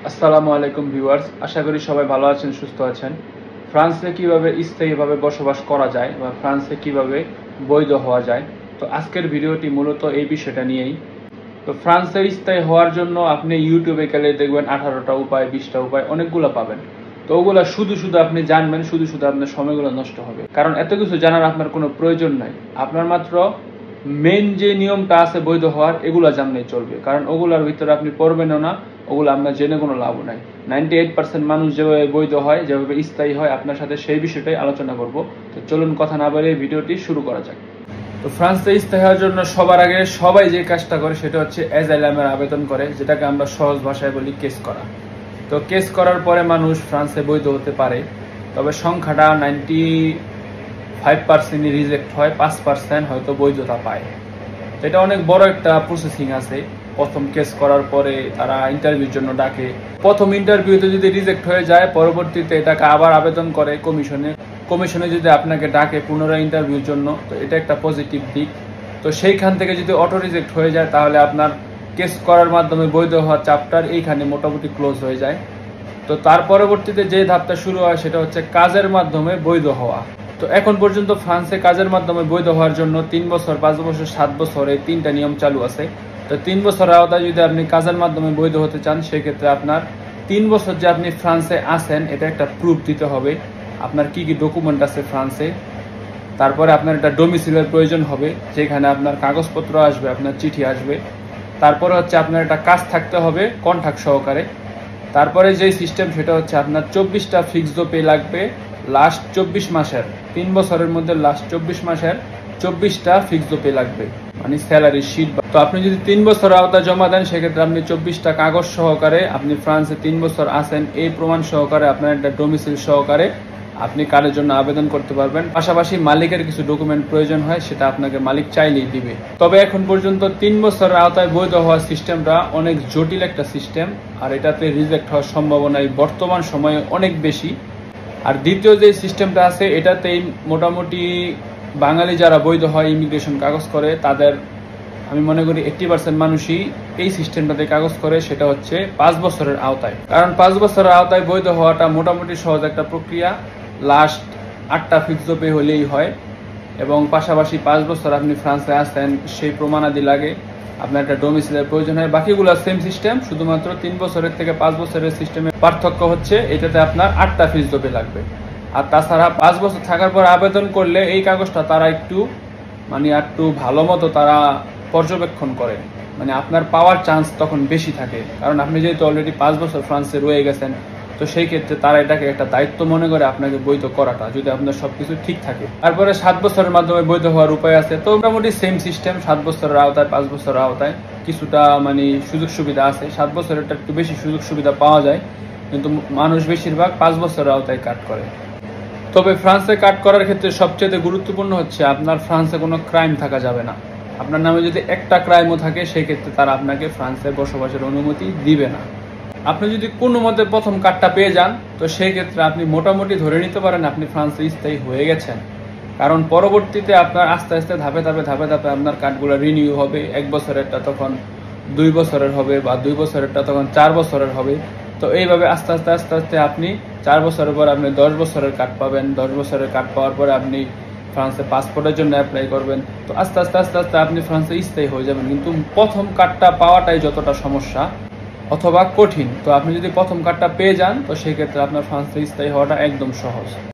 আসসালামু আলাইকুম ভিউয়ার্স, আশা করি সবাই ভালো আছেন, সুস্থ আছেন। ফ্রান্সে কিভাবে স্থায়ীভাবে বসবাস করা যায় বা ফ্রান্সে কিভাবে বৈধ হওয়া যায়, তো আজকের ভিডিওটি মূলত এই বিষয়টা নিয়েই। তো ফ্রান্সে স্থায়ী হওয়ার জন্য আপনি ইউটিউবে গেলে দেখবেন 18টা উপায়, 20টা উপায় অনেকগুলো পাবেন। তো ওগুলা শুধু আপনি জানবেন, শুধু আপনার সময়গুলো নষ্ট হবে, কারণ এত কিছু জানার আপনার কোনো প্রয়োজন নাই। আপনার মাত্র মেন যে নিয়মটা আছে বৈধ হওয়ার, এগুলা জানলেই চলবে, কারণ ওগুলার ভিতরে আপনি পড়বেনও না, ওগুলো আপনার জেনে কোনো লাভ নাই। 98% মানুষ যেভাবে বৈধ হয়, যেভাবে স্থায়ী হয়, আপনার সাথে সেই বিষয়টাই আলোচনা করব। তো চলুন কথা না বাড়িয়ে ভিডিওটি শুরু করা যাক। তো ফ্রান্সে স্থায়ী হওয়ার জন্য সবার আগে সবাই যে কাজটা করে সেটা হচ্ছে অ্যাজাইলামের আবেদন করে, যেটাকে আমরা সহজ ভাষায় বলি কেস করা। তো কেস করার পরে মানুষ ফ্রান্সে বৈধ হতে পারে, তবে সংখ্যাটা 95% রিজেক্ট হয়, 5% হয়তো বৈধতা পায়। তো এটা অনেক বড় একটা প্রসেসিং আছে। প্রথম কেস করার পরে তারা ইন্টারভিউর জন্য ডাকে। প্রথম ইন্টারভিউতে যদি রিজেক্ট হয়ে যায়, পরবর্তীতে এটাকে আবার আবেদন করে কমিশনে যদি আপনাকে ডাকে পুনরায় ইন্টারভিউর জন্য, তো এটা একটা পজিটিভ দিক। তো সেইখান থেকে যদি অটো রিজেক্ট হয়ে যায়, তাহলে আপনার কেস করার মাধ্যমে বৈধ হওয়ার চ্যাপ্টার এইখানে মোটামুটি ক্লোজ হয়ে যায়। তো তার পরবর্তীতে যে ধাপটা শুরু হয় সেটা হচ্ছে কাজের মাধ্যমে বৈধ হওয়া। তো এখন পর্যন্ত ফ্রান্সে কাজের মাধ্যমে বৈধ হওয়ার জন্য 3 বছর, 5 বছর, 7 বছর এই 3টা নিয়ম চালু আছে। তো 3 বছরের আওতায় যদি আপনি কাজের মাধ্যমে বৈধ হতে চান, সেক্ষেত্রে আপনার 3 বছর যে আপনি ফ্রান্সে আছেন এটা একটা প্রুফ দিতে হবে। আপনার কি কি ডকুমেন্ট আছে ফ্রান্সে, তারপরে আপনার একটা ডোমিসিলের প্রয়োজন হবে, যেখানে আপনার কাগজপত্র আসবে, আপনার চিঠি আসবে। তারপরে হচ্ছে আপনার একটা কাজ থাকতে হবে কন্ট্রাক্ট সহকারে। তারপরে যে সিস্টেম সেটা হচ্ছে আপনার 24টা ফিক্সড পে লাগবে লাস্ট 24 মাসের, 3 বছরের মধ্যে লাস্ট 24 মাসের 24টা ফিক্সড পে লাগবে, মানে স্যালারি শিট। তো আপনি যদি 3 বছর আওতা জমা দেন, সেক্ষেত্রে আপনি 24টা কাগজ সহকারে আপনি ফ্রান্সে 3 বছর আছেন এই প্রমাণ সহকারে, আপনার একটা ডোমিসিল সহকারে আপনি কার্ডের জন্য আবেদন করতে পারবেন। পাশাপাশি মালিকের কিছু ডকুমেন্ট প্রয়োজন হয়, সেটা আপনাকে মালিক চাইলেই দিবে। তবে এখন পর্যন্ত 3 বছরের আওতায় বৈধ হওয়ার সিস্টেমটা অনেক জটিল একটা সিস্টেম, আর এটাতে রিজেক্ট হওয়ার সম্ভাবনা বর্তমান সময়ে অনেক বেশি। আর দ্বিতীয় যে সিস্টেমটা আছে, এটাতেই মোটামুটি বাঙালি যারা বৈধ হয়, ইমিগ্রেশন কাগজ করে, তাদের আমি মনে করি 80% মানুষই এই সিস্টেমটাতে কাগজ করে, সেটা হচ্ছে 5 বছরের আওতায়। কারণ 5 বছরের আওতায় বৈধ হওয়াটা মোটামুটি সহজ একটা প্রক্রিয়া। লাস্ট 8টা ফিক্সড পে হলেই হয়, এবং পাশাপাশি 5 বছর আপনি ফ্রান্সে আসেন সেই প্রমাণাদি লাগে, আপনার একটা ডোমিসিলের প্রয়োজন হয়। বাকিগুলো সেম সিস্টেম, শুধুমাত্র 3 বছরের থেকে 5 বছরের সিস্টেমে পার্থক্য হচ্ছে এটাতে আপনার 8টা ফিক্সড পে লাগবে। আর তাছাড়া 5 বছর থাকার পর আবেদন করলে এই কাগজটা তারা একটু ভালো মতো তারা পর্যবেক্ষণ করে, মানে আপনার পাওয়ার চান্স তখন বেশি থাকে। কারণ আপনি যেহেতু অলরেডি 5 বছর ফ্রান্সে রয়ে গেছেন, তো সেই ক্ষেত্রে তারা এটাকে একটা দায়িত্ব মনে করে আপনাকে বৈধ করাটা, যদি আপনার সবকিছু ঠিক থাকে। তারপরে 7 বছরের মাধ্যমে বৈধ হওয়ার উপায় আছে। তো মোটামুটি সেম সিস্টেম, 7 বছরের আওতায়, 5 বছরের আওতায় কিছুটা সুযোগ সুবিধা আছে। 7 বছরেরটা একটু বেশি সুযোগ সুবিধা পাওয়া যায়, কিন্তু মানুষ বেশিরভাগ 5 বছরের আওতায় কাট করে। তবে ফ্রান্সে কাট করার ক্ষেত্রে সবচেয়ে গুরুত্বপূর্ণ হচ্ছে আপনার ফ্রান্সে কোনো ক্রাইম থাকা যাবে না। আপনার নামে যদি একটা ক্রাইমও থাকে, সেই ক্ষেত্রে তারা আপনাকে ফ্রান্সে বসবাসের অনুমতি দিবে না। আপনি যদি কোনো মতে প্রথম কার্ডটা পেয়ে যান, তো সেই ক্ষেত্রে আপনি মোটামুটি ধরে নিতে পারেন আপনি ফ্রান্সে স্থায়ী হয়ে গেছেন। কারণ পরবর্তীতে আপনার আস্তে আস্তে ধাপে ধাপে আপনার কার্ডগুলো রিনিউ হবে। 1 বছরেরটা তখন 2 বছরের হবে, বা 2 বছরেরটা তখন 4 বছরের হবে। তো এইভাবে আস্তে আস্তে আপনি 4 বছরের পর আপনি 10 বছরের কার্ড পাবেন। 10 বছরের কার্ড পাওয়ার পরে আপনি ফ্রান্সে পাসপোর্টের জন্য অ্যাপ্লাই করবেন। তো আস্তে আস্তে আপনি ফ্রান্সে স্থায়ী হয়ে যাবেন। কিন্তু প্রথম কার্ডটা পাওয়াটাই যতটা সমস্যা অথবা কঠিন। তো আপনি যদি প্রথম কার্ডটা পেয়ে যান, তো সেই ক্ষেত্রে আপনার ফ্রান্সে স্থায়ী হওয়াটা একদম সহজ।